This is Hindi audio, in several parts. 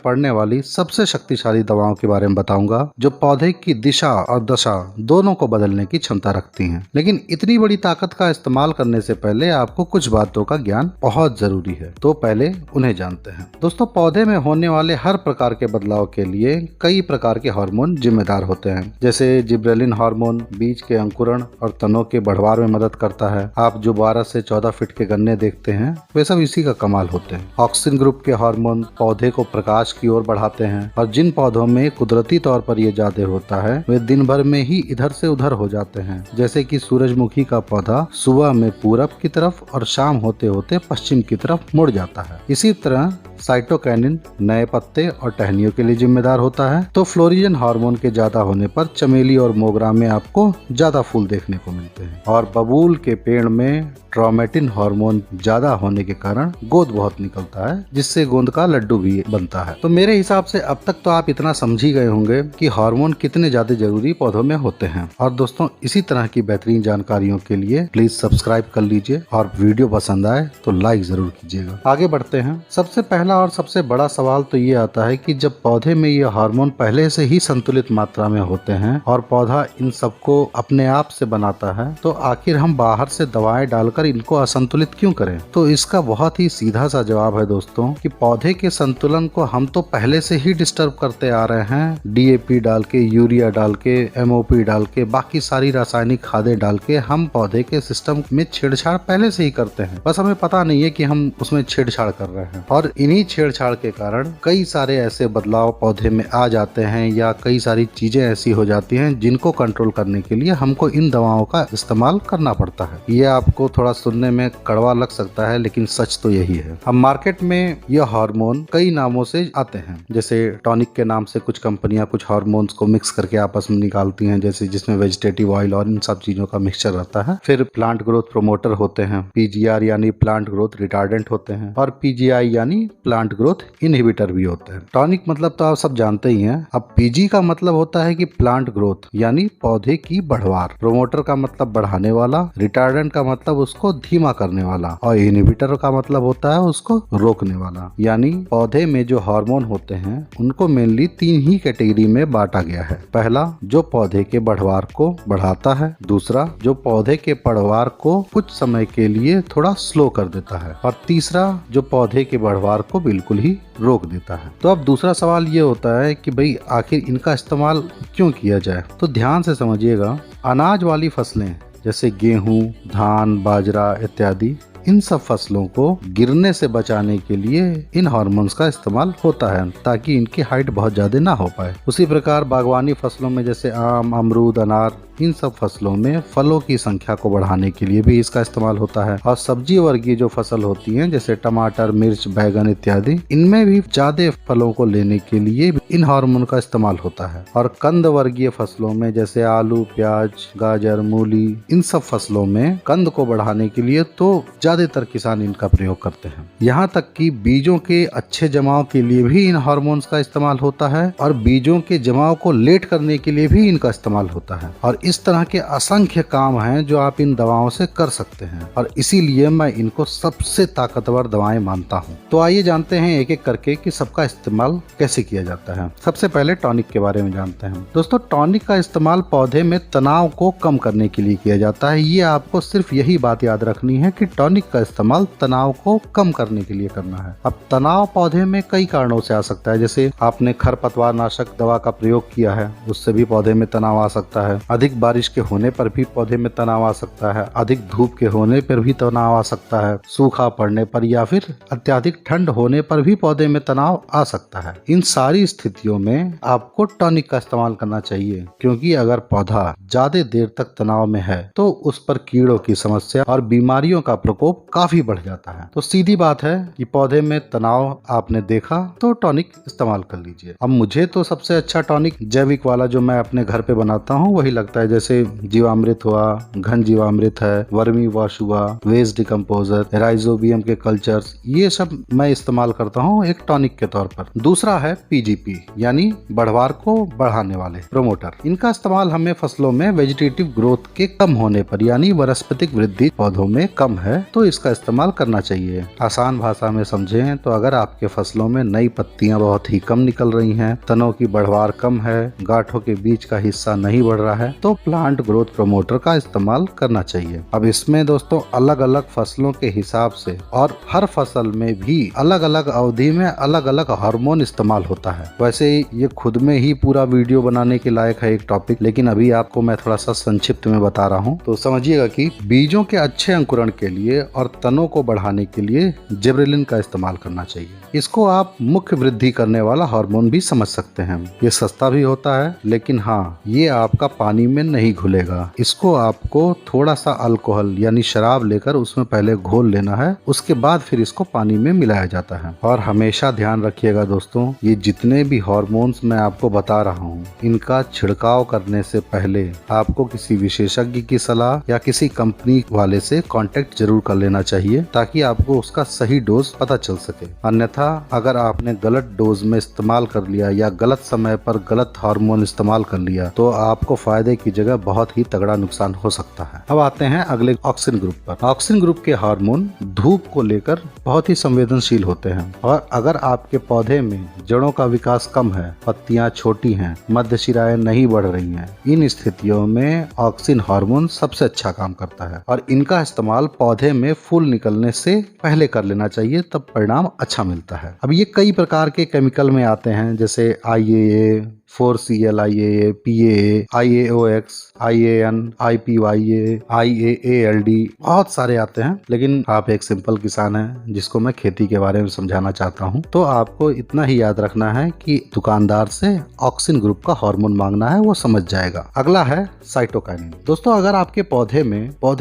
पड़ने वाली सबसे शक्तिशाली दवाओं के बारे में बताऊंगा जो पौधे की दिशा और दशा दोनों को बदलने की क्षमता रखती हैं। लेकिन इतनी बड़ी ताकत का इस्तेमाल करने से पहले आपको कुछ बातों का ज्ञान बहुत जरूरी है, तो पहले उन्हें जानते हैं। दोस्तों, पौधे में होने वाले हर प्रकार के बदलाव के लिए कई प्रकार के हार्मोन जिम्मेदार होते हैं। जैसे जिब्रेलिन हार्मोन बीज के अंकुरण और तनों के बढ़वार में मदद करता है। आप जो 12 से 14 फीट के गन्ने देखते हैं वे सब इसी का कमाल होते हैं। ऑक्सिन ग्रुप के हार्मोन पौधे को प्रकाश की ओर बढ़ाते हैं और जिन पौधों में कुदरती तौर पर ये ज्यादा होता है वे दिन भर में ही इधर से उधर हो जाते हैं। जैसे कि सूरजमुखी का पौधा सुबह में पूरब की तरफ और शाम होते होते पश्चिम की तरफ मुड़ जाता है। इसी तरह साइटोकाइनिन नए पत्ते और टहनियों के लिए जिम्मेदार होता है। तो फ्लोरिजन हार्मोन के ज्यादा होने पर चमेली और मोगरा में आपको ज्यादा फूल देखने को मिलते हैं। और बबूल के पेड़ में ट्रोमेटिन हार्मोन ज्यादा होने के कारण गोंद बहुत निकलता है, जिससे गोंद का लड्डू भी बनता है। तो मेरे हिसाब से अब तक तो आप इतना समझ ही गए होंगे कि हार्मोन कितने ज्यादा जरूरी पौधों में होते हैं। और दोस्तों, इसी तरह की बेहतरीन जानकारियों के लिए प्लीज सब्सक्राइब कर लीजिए और वीडियो पसंद आए तो लाइक जरूर कीजिएगा। आगे बढ़ते हैं। सबसे पहला और सबसे बड़ा सवाल तो ये आता है कि जब पौधे में ये हार्मोन पहले से ही संतुलित मात्रा में होते हैं और पौधा इन सबको अपने आप से बनाता है, तो आखिर हम बाहर से दवाएं डालकर इनको असंतुलित क्यों करें? तो इसका बहुत ही सीधा सा जवाब है दोस्तों कि पौधे के संतुलन को हम तो पहले से ही डिस्टर्ब करते आ रहे हैं। डीएपी डाल के, यूरिया डाल के, एमओपी डाल के, बाकी सारी रासायनिक खादें डाल के हम पौधे के सिस्टम में छेड़छाड़ पहले से ही करते हैं। बस हमें पता नहीं है कि हम उसमें छेड़छाड़ कर रहे हैं। और इन्हीं छेड़छाड़ के कारण कई सारे ऐसे बदलाव पौधे में आ जाते हैं या कई सारी चीजें ऐसी हो जाती हैं जिनको कंट्रोल करने के लिए हमको इन दवाओं का इस्तेमाल करना पड़ता है। ये आपको थोड़ा सुनने में कड़वा लग सकता है, लेकिन सच तो यही है। अब मार्केट में यह हार्मोन कई नामों से आते हैं। जैसे टॉनिक के नाम से कुछ कंपनियां कुछ हार्मोन्स को मिक्स करके आपस में निकालती हैं, जैसे जिसमें वेजिटेटिव ऑयल और इन सब चीजों का मिक्सचर रहता है। फिर प्लांट ग्रोथ प्रोमोटर होते हैं, पीजीआर यानी प्लांट ग्रोथ रिटार्डेंट होते हैं, और पीजीआई यानी प्लांट ग्रोथ इनहिबिटर भी होते हैं। टॉनिक मतलब तो आप सब जानते ही हैं। अब पीजी का मतलब होता है कि प्लांट ग्रोथ यानी पौधे की बढ़वार, प्रोमोटर का मतलब बढ़ाने वाला, रिटार्डेंट का मतलब उसको धीमा करने वाला, और इनहिबिटर का मतलब होता है उसको रोकने वाला। यानी पौधे में जो हार्मोन होते हैं उनको मेनली 3 ही कैटेगरी में बांटा गया है। पहला, जो पौधे के बढ़वार को बढ़ाता है। दूसरा, जो पौधे के बढ़वार को कुछ समय के लिए थोड़ा स्लो कर देता है। और तीसरा, जो पौधे के बढ़वार को बिल्कुल ही रोक देता है। तो अब दूसरा सवाल ये होता है कि भाई आखिर इनका इस्तेमाल क्यों किया जाए? तो ध्यान से समझिएगा। अनाज वाली फसलें जैसे गेहूं, धान, बाजरा इत्यादि, इन सब फसलों को गिरने से बचाने के लिए इन हार्मोन्स का इस्तेमाल होता है ताकि इनकी हाइट बहुत ज्यादा ना हो पाए। उसी प्रकार बागवानी फसलों में जैसे आम, अमरूद, अनार, इन सब फसलों में फलों की संख्या को बढ़ाने के लिए भी इसका इस्तेमाल होता है। और सब्जी वर्गीय जो फसल होती हैं जैसे टमाटर, मिर्च, बैगन इत्यादि, इनमें भी ज्यादा फलों को लेने के लिए इन हार्मोन का इस्तेमाल होता है। और कंद वर्गीय फसलों में जैसे आलू, प्याज, गाजर, मूली, इन सब फसलों में कंद को बढ़ाने के लिए तो ज्यादातर किसान इनका प्रयोग करते हैं। यहाँ तक कि बीजों के अच्छे जमाव के लिए भी इन हार्मोन्स का इस्तेमाल होता है और बीजों के जमाव को लेट करने के लिए भी इनका इस्तेमाल होता है। और इस तरह के असंख्य काम हैं जो आप इन दवाओं से कर सकते हैं, और इसीलिए मैं इनको सबसे ताकतवर दवाएं मानता हूं। तो आइए जानते हैं एक एक करके कि सबका इस्तेमाल कैसे किया जाता है। सबसे पहले टॉनिक के बारे में जानते हैं। दोस्तों, टॉनिक का इस्तेमाल पौधे में तनाव को कम करने के लिए किया जाता है। ये आपको सिर्फ यही बात याद रखनी है कि टॉनिक का इस्तेमाल तनाव को कम करने के लिए करना है। अब तनाव पौधे में कई कारणों से आ सकता है। जैसे आपने खरपतवार नाशक दवा का प्रयोग किया है, उससे भी पौधे में तनाव आ सकता है। अधिक बारिश के होने पर भी पौधे में तनाव आ सकता है। अधिक धूप के होने पर भी तनाव आ सकता है। सूखा पड़ने पर या फिर अत्यधिक ठंड होने पर भी पौधे में तनाव आ सकता है। इन सारी स्थितियों में आपको टॉनिक का इस्तेमाल करना चाहिए, क्योंकि अगर पौधा ज्यादा देर तक तनाव में है तो उस पर कीड़ों की समस्या और बीमारियों का प्रकोप काफी बढ़ जाता है। तो सीधी बात है कि पौधे में तनाव आपने देखा तो टॉनिक इस्तेमाल कर लीजिए। अब मुझे तो सबसे अच्छा टॉनिक जैविक वाला जो मैं अपने घर पे बनाता हूँ वही लगता है, है, जैसे जीवामृत हुआ, घन जीवामृत है, वर्मी वॉश हुआ, वेस्ट डिकम्पोजर, राइजोबियम के कल्चर्स, ये सब मैं इस्तेमाल करता हूँ एक टॉनिक के तौर पर। दूसरा है पीजीपी यानी बढ़वार को बढ़ाने वाले प्रोमोटर। इनका इस्तेमाल हमें फसलों में वेजिटेटिव ग्रोथ के कम होने पर यानी वनस्पतिक वृद्धि पौधों में कम है तो इसका इस्तेमाल करना चाहिए। आसान भाषा में समझें तो अगर आपके फसलों में नई पत्तियां बहुत ही कम निकल रही हैं, तनों की बढ़वार कम है, गांठों के बीच का हिस्सा नहीं बढ़ रहा है तो प्लांट ग्रोथ प्रमोटर का इस्तेमाल करना चाहिए। अब इसमें दोस्तों अलग अलग फसलों के हिसाब से और हर फसल में भी अलग अलग अवधि में अलग अलग हार्मोन इस्तेमाल होता है। वैसे ये खुद में ही पूरा वीडियो बनाने के लायक है एक टॉपिक, लेकिन अभी आपको मैं थोड़ा सा संक्षिप्त में बता रहा हूँ। तो समझिएगा कि बीजों के अच्छे अंकुरण के लिए और तनों को बढ़ाने के लिए जिबरेलिन का इस्तेमाल करना चाहिए। इसको आप मुख्य वृद्धि करने वाला हार्मोन भी समझ सकते हैं। ये सस्ता भी होता है, लेकिन हाँ ये आपका पानी में नहीं घुलेगा। इसको आपको थोड़ा सा अल्कोहल यानी शराब लेकर उसमें पहले घोल लेना है, उसके बाद फिर इसको पानी में मिलाया जाता है। और हमेशा ध्यान रखिएगा दोस्तों, ये जितने भी हार्मोन्स मैं आपको बता रहा हूँ, इनका छिड़काव करने से पहले आपको किसी विशेषज्ञ की सलाह या किसी कंपनी वाले से कांटेक्ट जरूर कर लेना चाहिए ताकि आपको उसका सही डोज पता चल सके। अन्यथा अगर आपने गलत डोज में इस्तेमाल कर लिया या गलत समय पर गलत हार्मोन इस्तेमाल कर लिया तो आपको फायदे की जगह बहुत ही तगड़ा नुकसान हो सकता है। अब आते हैं अगले ऑक्सिन ग्रुप पर। ऑक्सिन ग्रुप के हार्मोन धूप को लेकर बहुत ही संवेदनशील होते हैं और अगर आपके पौधे में जड़ों का विकास कम है, पत्तियां छोटी हैं, मध्य शिराएं नहीं बढ़ रही हैं, इन स्थितियों में ऑक्सिन हार्मोन सबसे अच्छा काम करता है और इनका इस्तेमाल पौधे में फूल निकलने से पहले कर लेना चाहिए, तब परिणाम अच्छा मिलता है। अब ये कई प्रकार के केमिकल में आते हैं, जैसे IAA, 4CL, IAA, PAA, IAOX, IAN, IPYA, IAALD, बहुत सारे आते हैं। लेकिन आप एक सिंपल किसान हैं जिसको मैं खेती के बारे में समझाना चाहता हूं, तो आपको इतना ही याद रखना है कि दुकानदार से ऑक्सिन ग्रुप का हार्मोन मांगना है, वो समझ जाएगा। अगला है साइटोकाइनिन। दोस्तों अगर आपके पौधे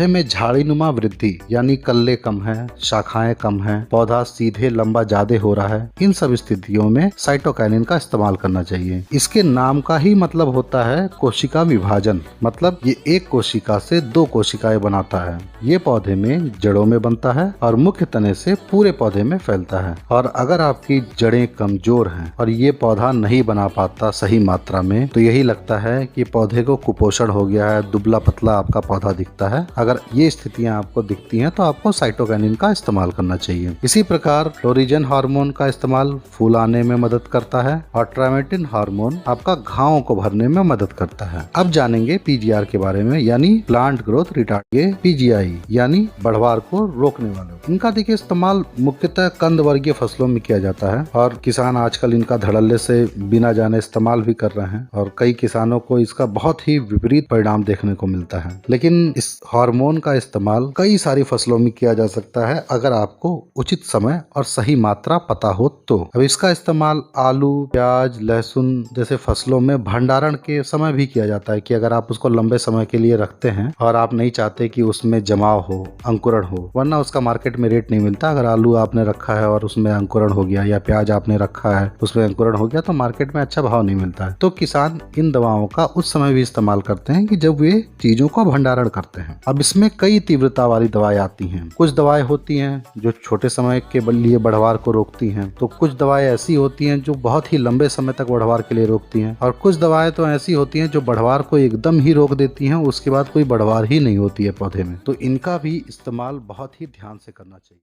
में झाड़ीनुमा वृद्धि यानी कल्ले कम है, शाखाएं कम है, पौधा सीधे लंबा ज्यादा हो रहा है, इन सब स्थितियों में साइटोकाइनिन का इस्तेमाल करना चाहिए। इसके नाम का ही मतलब होता है कोशिका विभाजन, मतलब ये एक कोशिका से दो कोशिकाएं बनाता है। ये पौधे में जड़ों में बनता है और मुख्य तने से पूरे पौधे में फैलता है। और अगर आपकी जड़ें कमजोर हैं और ये पौधा नहीं बना पाता सही मात्रा में, तो यही लगता है कि पौधे को कुपोषण हो गया है, दुबला पतला आपका पौधा दिखता है। अगर ये स्थितियां आपको दिखती हैं तो आपको साइटोकाइनिन का इस्तेमाल करना चाहिए। इसी प्रकार फ्लोरिजन हार्मोन का इस्तेमाल फूल आने में मदद करता है और ट्रामेटिन हार्मोन आपका घावों को भरने में मदद करता है। अब जानेंगे PGR के बारे में, यानी प्लांट ग्रोथ रिटार्ड। ये PGI यानी बढ़वार को रोकने वाले। इनका देखिए इस्तेमाल मुख्यतः कंद वर्गीय फसलों में किया जाता है और किसान आजकल इनका धड़ल्ले से बिना जाने इस्तेमाल भी कर रहे हैं और कई किसानों को इसका बहुत ही विपरीत परिणाम देखने को मिलता है। लेकिन इस हार्मोन का इस्तेमाल कई सारी फसलों में किया जा सकता है अगर आपको उचित समय और सही मात्रा पता हो तो। अब इसका इस्तेमाल आलू, प्याज, लहसुन जैसे फसलों में भंडारण के समय भी किया जाता है कि अगर आप उसको लंबे समय के लिए रखते हैं और आप नहीं चाहते कि उसमें जमाव हो, अंकुरण हो, वरना उसका मार्केट में रेट नहीं मिलता। अगर आलू आपने रखा है और उसमें अंकुरण हो गया या प्याज आपने रखा है उसमें अंकुरण हो गया तो मार्केट में अच्छा भाव नहीं मिलता है। तो किसान इन दवाओं का उस समय भी इस्तेमाल करते हैं कि जब वे चीजों का भंडारण करते हैं। अब इसमें कई तीव्रता वाली दवाएं आती हैं। कुछ दवाएं होती हैं जो छोटे समय के लिए बढ़वार को रोकती हैं, तो कुछ दवाएं ऐसी होती हैं जो बहुत ही लंबे समय तक बढ़वार के लिए रोकती हैं और कुछ दवाएं तो ऐसी होती हैं जो बढ़वार को एकदम ही रोक देती हैं, उसके बाद कोई बढ़वार ही नहीं होती है पौधे में। तो इनका भी इस्तेमाल बहुत ही ध्यान से करना चाहिए।